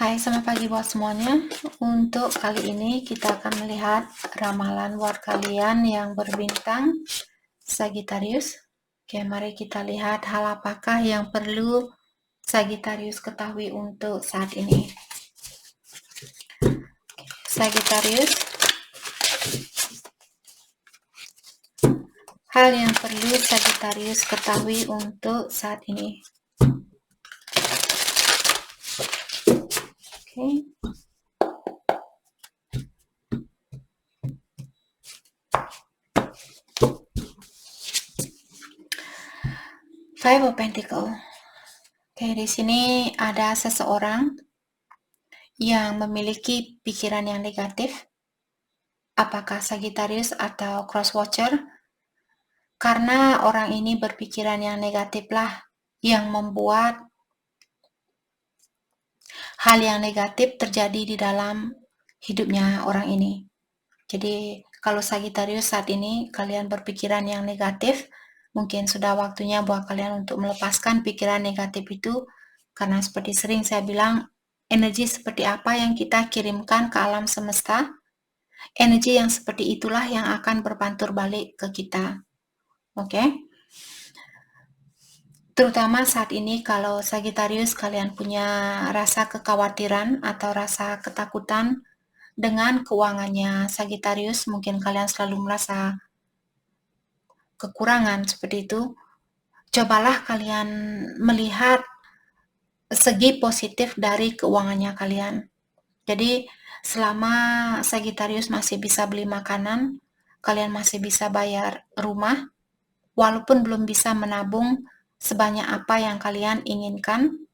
Hai, selamat pagi buat semuanya. Untuk kali ini kita akan melihat ramalan buat kalian yang berbintang Sagittarius. Oke, mari kita lihat hal apakah yang perlu Sagittarius ketahui untuk saat ini. Sagittarius, hal yang perlu Sagittarius ketahui untuk saat ini. Oke. Five of Pentacles. Oke, di sini ada seseorang yang memiliki pikiran yang negatif. Apakah Sagittarius atau Crosswatcher? Karena orang ini berpikiran yang negatif lah yang membuat hal yang negatif terjadi di dalam hidupnya orang ini. Jadi kalau Sagittarius saat ini kalian berpikiran yang negatif, mungkin sudah waktunya buat kalian untuk melepaskan pikiran negatif itu, karena seperti sering saya bilang, energi seperti apa yang kita kirimkan ke alam semesta, energi yang seperti itulah yang akan berpantur balik ke kita. Oke? Terutama saat ini kalau Sagittarius kalian punya rasa kekhawatiran atau rasa ketakutan dengan keuangannya Sagittarius, mungkin kalian selalu merasa kekurangan seperti itu. Cobalah kalian melihat segi positif dari keuangannya kalian. Jadi selama Sagittarius masih bisa beli makanan, kalian masih bisa bayar rumah, walaupun belum bisa menabung sebanyak apa yang kalian inginkan,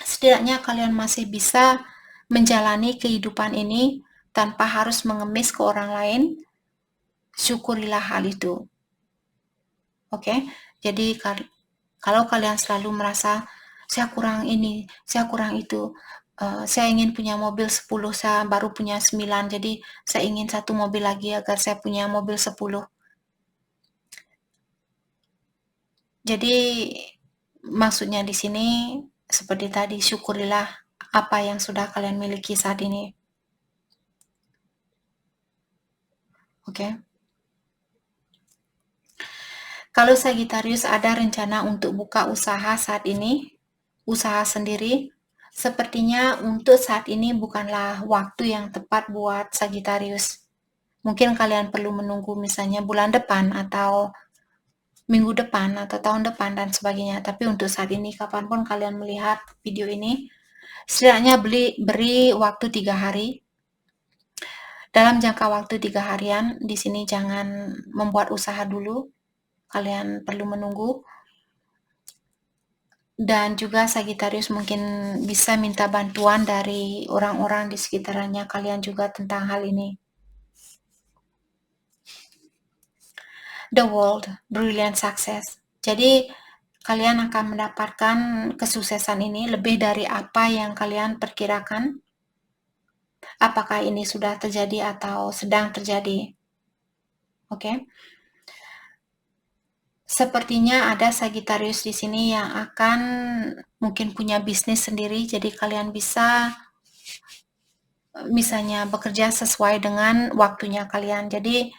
setidaknya kalian masih bisa menjalani kehidupan ini tanpa harus mengemis ke orang lain. Syukurilah hal itu. Oke? Jadi kalau kalian selalu merasa saya kurang ini, saya kurang itu, saya ingin punya mobil 10, saya baru punya 9, jadi saya ingin satu mobil lagi agar saya punya mobil 10. Jadi maksudnya di sini seperti tadi, syukurilah apa yang sudah kalian miliki saat ini. Oke. Kalau Sagittarius ada rencana untuk buka usaha saat ini, usaha sendiri, sepertinya untuk saat ini bukanlah waktu yang tepat buat Sagittarius. Mungkin kalian perlu menunggu misalnya bulan depan atau minggu depan atau tahun depan dan sebagainya. Tapi untuk saat ini, kapanpun kalian melihat video ini, setidaknya beri waktu 3 hari. Dalam jangka waktu 3 harian, di sini jangan membuat usaha dulu. Kalian perlu menunggu. Dan juga Sagittarius mungkin bisa minta bantuan dari orang-orang di sekitarnya kalian juga tentang hal ini. The World, Brilliant Success. Jadi kalian akan mendapatkan kesuksesan ini lebih dari apa yang kalian perkirakan. Apakah ini sudah terjadi atau sedang terjadi? Oke. Sepertinya ada Sagittarius di sini yang akan mungkin punya bisnis sendiri, jadi kalian bisa misalnya bekerja sesuai dengan waktunya kalian. Jadi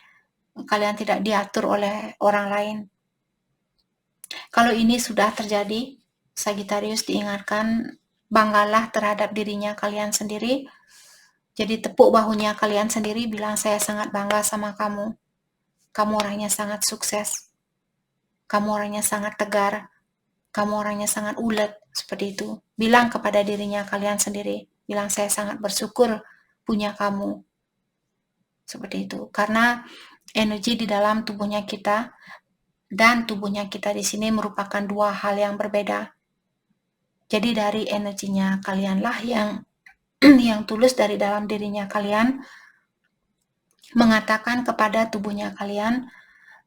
kalian tidak diatur oleh orang lain. Kalau ini sudah terjadi, Sagittarius diingatkan, banggalah terhadap dirinya kalian sendiri. Jadi tepuk bahunya kalian sendiri, bilang saya sangat bangga sama kamu. Kamu orangnya sangat sukses. Kamu orangnya sangat tegar. Kamu orangnya sangat ulet, seperti itu. Bilang kepada dirinya kalian sendiri, bilang saya sangat bersyukur punya kamu. Seperti itu. Karena energi di dalam tubuhnya kita dan tubuhnya kita di sini merupakan dua hal yang berbeda. Jadi dari energinya kalianlah yang tulus dari dalam dirinya kalian mengatakan kepada tubuhnya kalian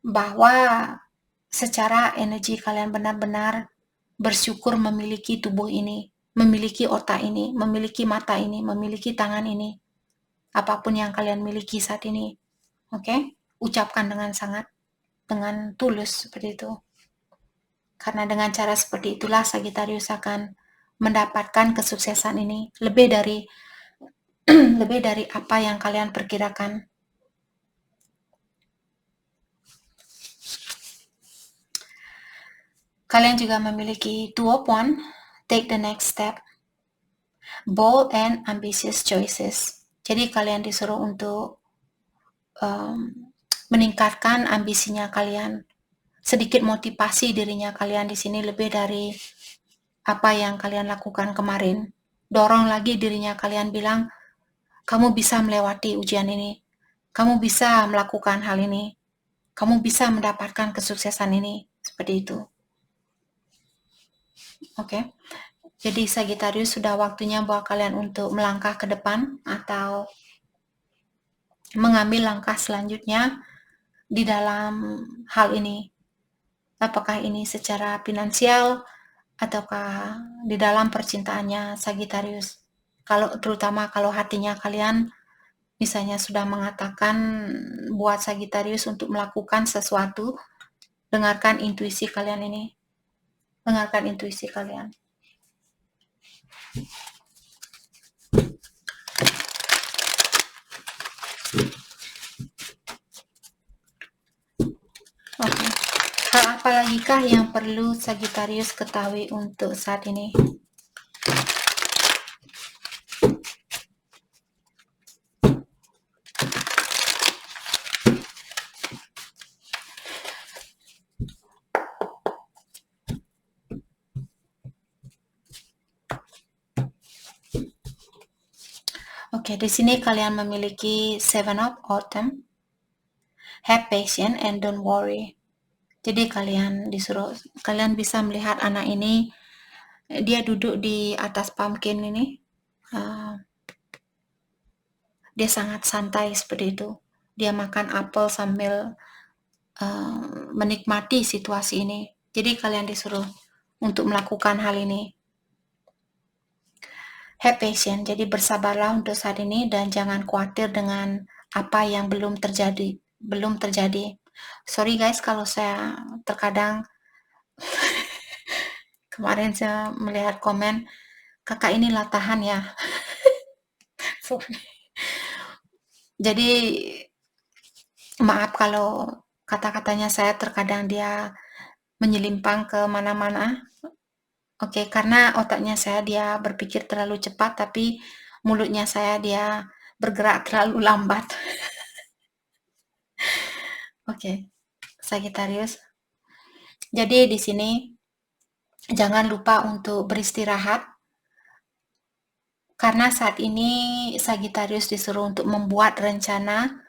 bahwa secara energi kalian benar-benar bersyukur memiliki tubuh ini, memiliki otak ini, memiliki mata ini, memiliki tangan ini. Apapun yang kalian miliki saat ini. Oke? Ucapkan dengan tulus seperti itu. Karena dengan cara seperti itulah Sagittarius akan mendapatkan kesuksesan ini lebih dari lebih dari apa yang kalian perkirakan. Kalian juga memiliki 2 take the next step, bold and ambitious choices. Jadi kalian disuruh untuk meningkatkan ambisinya kalian, sedikit motivasi dirinya kalian di sini lebih dari apa yang kalian lakukan kemarin. Dorong lagi dirinya kalian, bilang, kamu bisa melewati ujian ini, kamu bisa melakukan hal ini, kamu bisa mendapatkan kesuksesan ini, seperti itu. Oke. Jadi Sagittarius, sudah waktunya buat kalian untuk melangkah ke depan atau mengambil langkah selanjutnya di dalam hal ini. Apakah ini secara finansial ataukah di dalam percintaannya Sagittarius. Terutama kalau hatinya kalian misalnya sudah mengatakan buat Sagittarius untuk melakukan sesuatu, dengarkan intuisi kalian ini. Dengarkan intuisi kalian. Oke. Hal apa lagikah yang perlu Sagittarius ketahui untuk saat ini? Oke, di sini kalian memiliki 7 of Autumn. Have patience and don't worry. Jadi kalian bisa melihat anak ini, dia duduk di atas pumpkin ini. Dia sangat santai seperti itu. Dia makan apel sambil menikmati situasi ini. Jadi kalian disuruh untuk melakukan hal ini. Have patience, jadi bersabarlah untuk saat ini dan jangan khawatir dengan apa yang belum terjadi. Sorry guys kalau saya terkadang kemarin saya melihat komen, kakak ini latahan ya. Sorry. Jadi maaf kalau kata-katanya saya terkadang dia menyelimpang ke mana-mana. Oke, karena otaknya saya dia berpikir terlalu cepat, tapi mulutnya saya dia bergerak terlalu lambat. Oke, Sagittarius. Jadi di sini jangan lupa untuk beristirahat, karena saat ini Sagittarius disuruh untuk membuat rencana,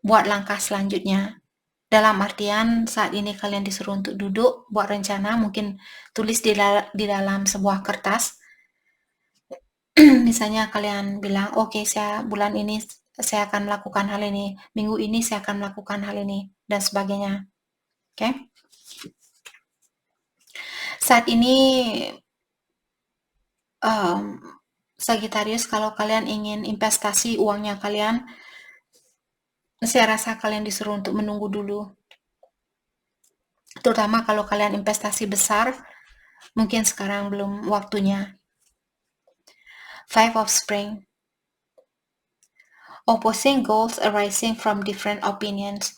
buat langkah selanjutnya. Dalam artian saat ini kalian disuruh untuk duduk, buat rencana, mungkin tulis di dalam sebuah kertas. Misalnya kalian bilang, oke, bulan ini saya akan melakukan hal ini, minggu ini saya akan melakukan hal ini, dan sebagainya. Oke? Saat ini Sagittarius, kalau kalian ingin investasi uangnya kalian, saya rasa kalian disuruh untuk menunggu dulu. Terutama kalau kalian investasi besar, mungkin sekarang belum waktunya. 5 of Spring. Opposing goals arising from different opinions.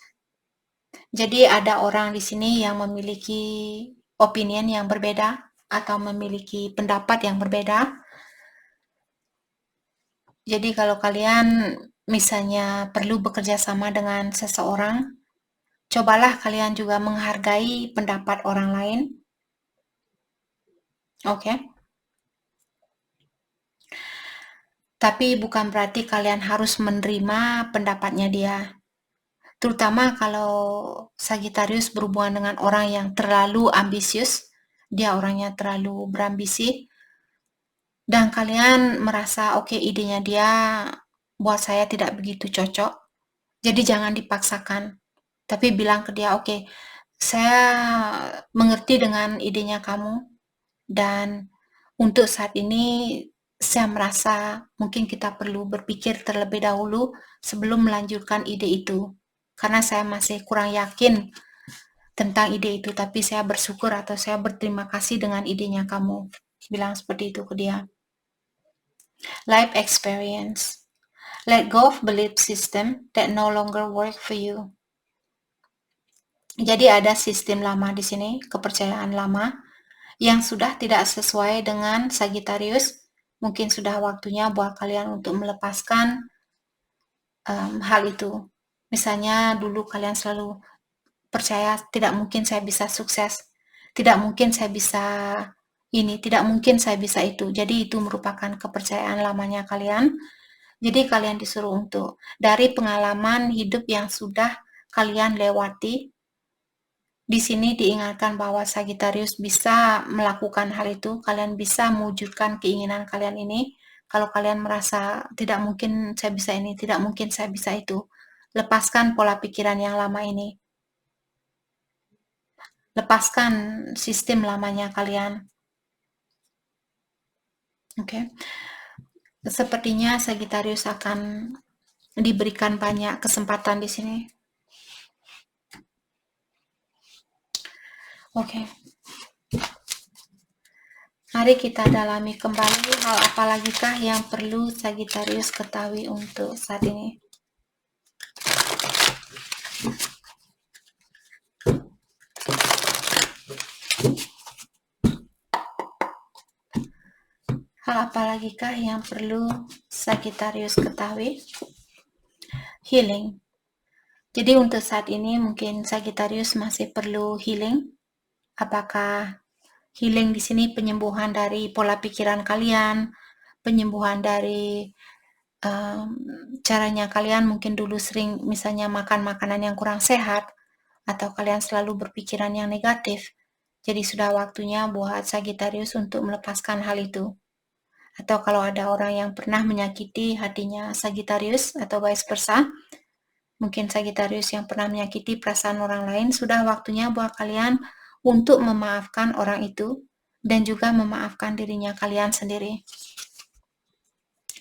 Jadi ada orang di sini yang memiliki opinion yang berbeda atau memiliki pendapat yang berbeda. Jadi kalau kalian misalnya perlu bekerja sama dengan seseorang, cobalah kalian juga menghargai pendapat orang lain. Oke. Tapi bukan berarti kalian harus menerima pendapatnya dia. Terutama kalau Sagittarius berhubungan dengan orang yang terlalu ambisius, dia orangnya terlalu berambisi, dan kalian merasa oke, idenya dia buat saya tidak begitu cocok, jadi jangan dipaksakan, tapi bilang ke dia, oke, saya mengerti dengan idenya kamu, dan untuk saat ini saya merasa mungkin kita perlu berpikir terlebih dahulu sebelum melanjutkan ide itu, karena saya masih kurang yakin tentang ide itu, tapi saya bersyukur atau saya berterima kasih dengan idenya kamu. bilang seperti itu ke dia. Life experience. Let go of belief system that no longer work for you. Jadi ada sistem lama di sini, kepercayaan lama yang sudah tidak sesuai dengan Sagittarius. Mungkin sudah waktunya buat kalian untuk melepaskan hal itu. Misalnya dulu kalian selalu percaya tidak mungkin saya bisa sukses, tidak mungkin saya bisa ini, tidak mungkin saya bisa itu. Jadi itu merupakan kepercayaan lamanya kalian. Jadi kalian disuruh untuk dari pengalaman hidup yang sudah kalian lewati. Di sini diingatkan bahwa Sagittarius bisa melakukan hal itu, kalian bisa mewujudkan keinginan kalian ini. Kalau kalian merasa tidak mungkin saya bisa ini, tidak mungkin saya bisa itu, lepaskan pola pikiran yang lama ini. Lepaskan sistem lamanya kalian. Oke. Sepertinya Sagittarius akan diberikan banyak kesempatan di sini. Oke. Mari kita dalami kembali hal apa lagikah yang perlu Sagittarius ketahui untuk saat ini. Hal apa lagikah yang perlu Sagittarius ketahui? Healing. Jadi untuk saat ini mungkin Sagittarius masih perlu healing. Apakah healing di sini penyembuhan dari pola pikiran kalian, penyembuhan dari caranya kalian mungkin dulu sering misalnya makan makanan yang kurang sehat, atau kalian selalu berpikiran yang negatif. Jadi sudah waktunya buat Sagittarius untuk melepaskan hal itu. Atau kalau ada orang yang pernah menyakiti hatinya Sagittarius atau vice versa, mungkin Sagittarius yang pernah menyakiti perasaan orang lain, sudah waktunya buat kalian untuk memaafkan orang itu dan juga memaafkan dirinya kalian sendiri.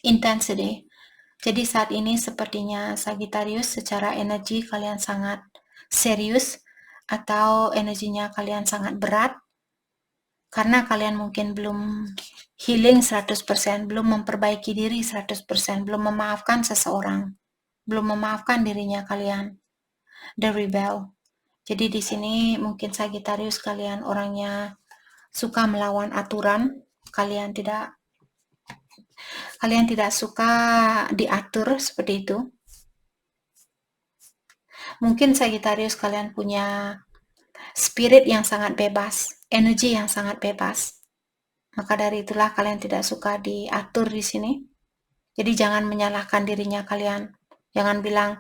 Intensity. Jadi saat ini sepertinya Sagittarius secara energi kalian sangat serius atau energinya kalian sangat berat karena kalian mungkin belum healing 100%, belum memperbaiki diri 100%, belum memaafkan seseorang, belum memaafkan dirinya kalian. The Rebel. Jadi di sini mungkin Sagittarius kalian orangnya suka melawan aturan, kalian tidak suka diatur seperti itu. Mungkin Sagittarius kalian punya spirit yang sangat bebas, energi yang sangat bebas. Maka dari itulah kalian tidak suka diatur di sini. Jadi jangan menyalahkan dirinya kalian. Jangan bilang,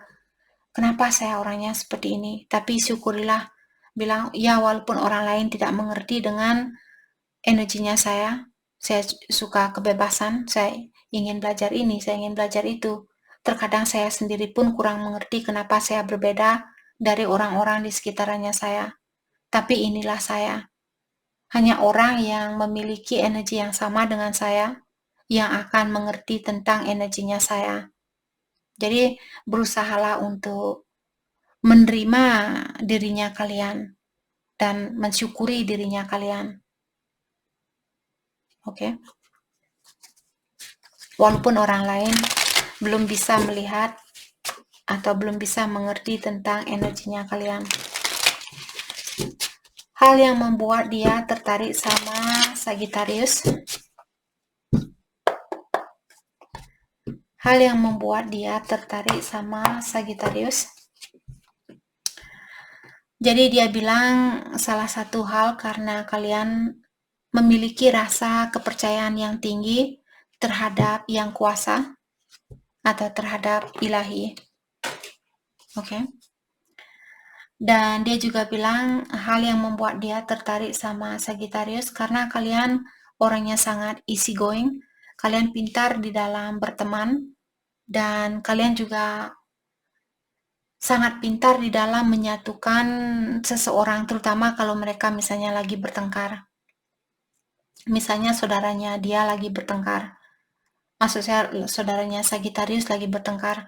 kenapa saya orangnya seperti ini? Tapi syukurilah. Bilang, ya walaupun orang lain tidak mengerti dengan energinya saya suka kebebasan, saya ingin belajar ini, saya ingin belajar itu. Terkadang saya sendiri pun kurang mengerti kenapa saya berbeda dari orang-orang di sekitarnya saya. Tapi inilah saya. Hanya orang yang memiliki energi yang sama dengan saya yang akan mengerti tentang energinya saya. Jadi berusahalah untuk menerima dirinya kalian dan mensyukuri dirinya kalian. Oke. Walaupun orang lain belum bisa melihat atau belum bisa mengerti tentang energinya kalian. Hal yang membuat dia tertarik sama Sagittarius. Hal yang membuat dia tertarik sama Sagittarius. Jadi dia bilang salah satu hal karena kalian memiliki rasa kepercayaan yang tinggi terhadap yang kuasa atau terhadap ilahi. Oke. Dan dia juga bilang hal yang membuat dia tertarik sama Sagittarius karena kalian orangnya sangat easy going, kalian pintar di dalam berteman, dan kalian juga sangat pintar di dalam menyatukan seseorang, terutama kalau mereka misalnya lagi bertengkar. Misalnya saudaranya dia lagi bertengkar. Maksudnya saudaranya Sagittarius lagi bertengkar.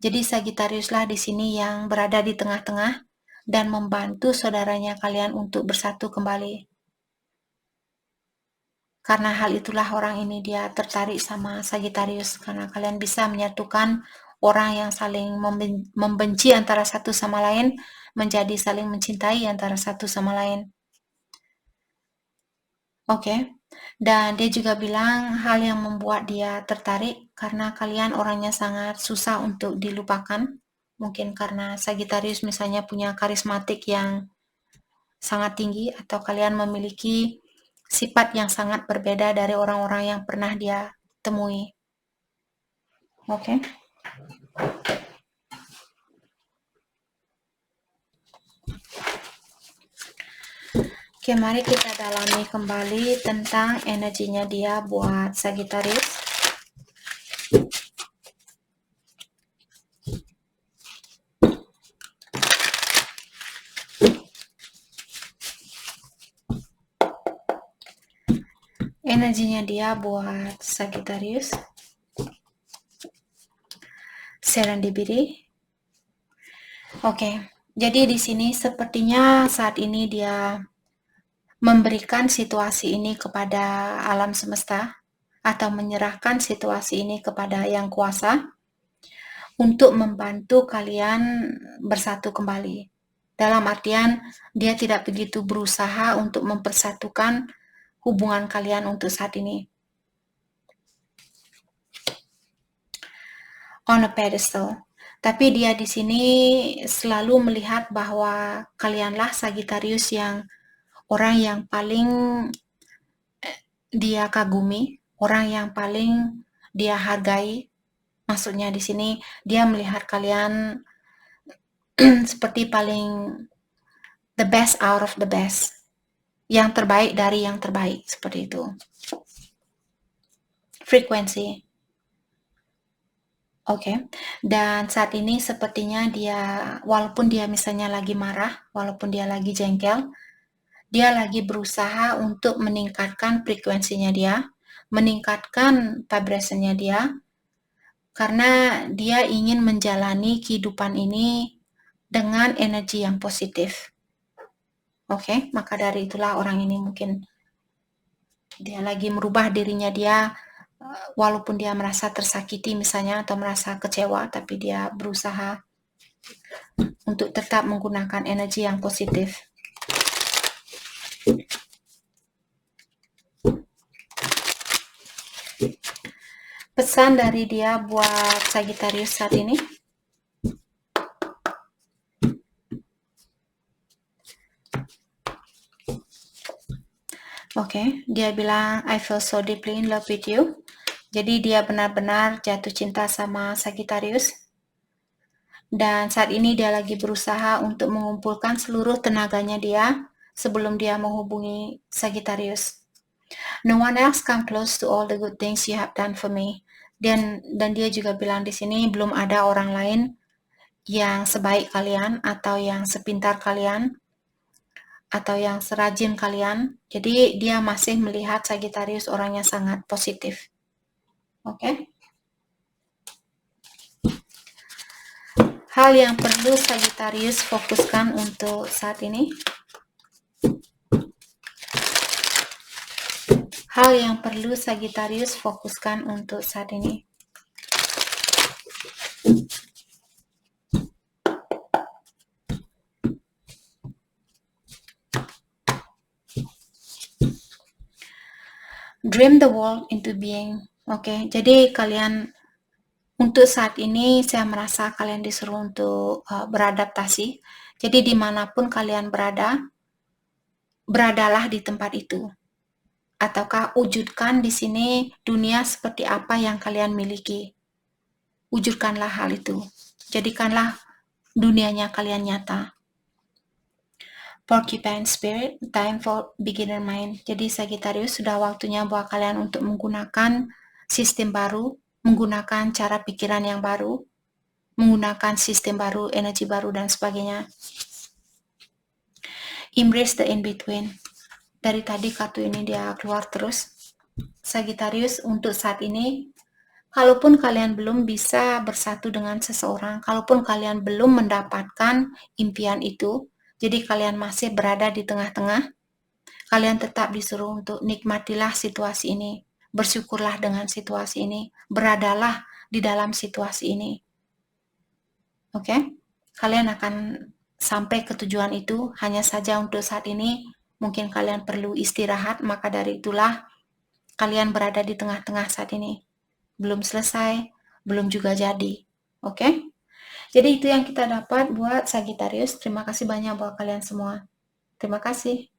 Jadi Sagittariuslah di sini yang berada di tengah-tengah dan membantu saudaranya kalian untuk bersatu kembali. Karena hal itulah orang ini dia tertarik sama Sagittarius, karena kalian bisa menyatukan orang yang saling membenci antara satu sama lain menjadi saling mencintai antara satu sama lain. Oke. Dan dia juga bilang hal yang membuat dia tertarik karena kalian orangnya sangat susah untuk dilupakan. Mungkin karena Sagittarius misalnya punya karismatik yang sangat tinggi, atau kalian memiliki sifat yang sangat berbeda dari orang-orang yang pernah dia temui. Oke. Oke, mari kita dalami kembali tentang energinya dia buat Sagittarius. Energinya dia buat Sagittarius. Serendipity. Oke, jadi di sini sepertinya saat ini dia memberikan situasi ini kepada alam semesta atau menyerahkan situasi ini kepada Yang Kuasa untuk membantu kalian bersatu kembali. Dalam artian dia tidak begitu berusaha untuk mempersatukan hubungan kalian untuk saat ini. On a pedestal. Tapi dia di sini selalu melihat bahwa kalianlah Sagittarius yang orang yang paling dia kagumi, orang yang paling dia hargai. Maksudnya di sini dia melihat kalian seperti paling the best out of the best. Yang terbaik dari yang terbaik, seperti itu. Frekuensi. Oke. Dan saat ini sepertinya dia, walaupun dia misalnya lagi marah, walaupun dia lagi jengkel, dia lagi berusaha untuk meningkatkan frekuensinya dia, meningkatkan vibrasinya dia, karena dia ingin menjalani kehidupan ini dengan energi yang positif. Oke, maka dari itulah orang ini mungkin dia lagi merubah dirinya dia, walaupun dia merasa tersakiti misalnya atau merasa kecewa, tapi dia berusaha untuk tetap menggunakan energi yang positif. Pesan dari dia buat Sagittarius saat ini. Oke, dia bilang I feel so deeply in love with you. Jadi dia benar-benar jatuh cinta sama Sagittarius. Dan saat ini dia lagi berusaha untuk mengumpulkan seluruh tenaganya dia sebelum dia menghubungi Sagittarius. No one else come close to all the good things you have done for me. Dan dia juga bilang di sini belum ada orang lain yang sebaik kalian atau yang sepintar kalian atau yang serajin kalian. Jadi dia masih melihat Sagittarius orangnya sangat positif. Oke. Hal yang perlu Sagittarius fokuskan untuk saat ini. Hal yang perlu Sagittarius fokuskan untuk saat ini. Dream the world into being. Oke, jadi kalian untuk saat ini saya merasa kalian disuruh untuk beradaptasi. Jadi dimanapun kalian berada, beradalah di tempat itu. Ataukah wujudkan di sini dunia seperti apa yang kalian miliki. Wujudkanlah hal itu. Jadikanlah dunianya kalian nyata. Porcupine Spirit, time for beginner mind. Jadi Sagittarius sudah waktunya buat kalian untuk menggunakan sistem baru, menggunakan cara pikiran yang baru, menggunakan sistem baru, energi baru, dan sebagainya. Embrace the in-between. Dari tadi kartu ini dia keluar terus. Sagittarius untuk saat ini, kalaupun kalian belum bisa bersatu dengan seseorang, kalaupun kalian belum mendapatkan impian itu, jadi kalian masih berada di tengah-tengah, Kalian tetap disuruh untuk nikmatilah situasi ini, bersyukurlah dengan situasi ini, beradalah di dalam situasi ini. Oke? Kalian akan sampai ke tujuan itu, hanya saja untuk saat ini mungkin kalian perlu istirahat, maka dari itulah kalian berada di tengah-tengah saat ini. Belum selesai, belum juga jadi. Oke? Jadi itu yang kita dapat buat Sagittarius. Terima kasih banyak buat kalian semua. Terima kasih.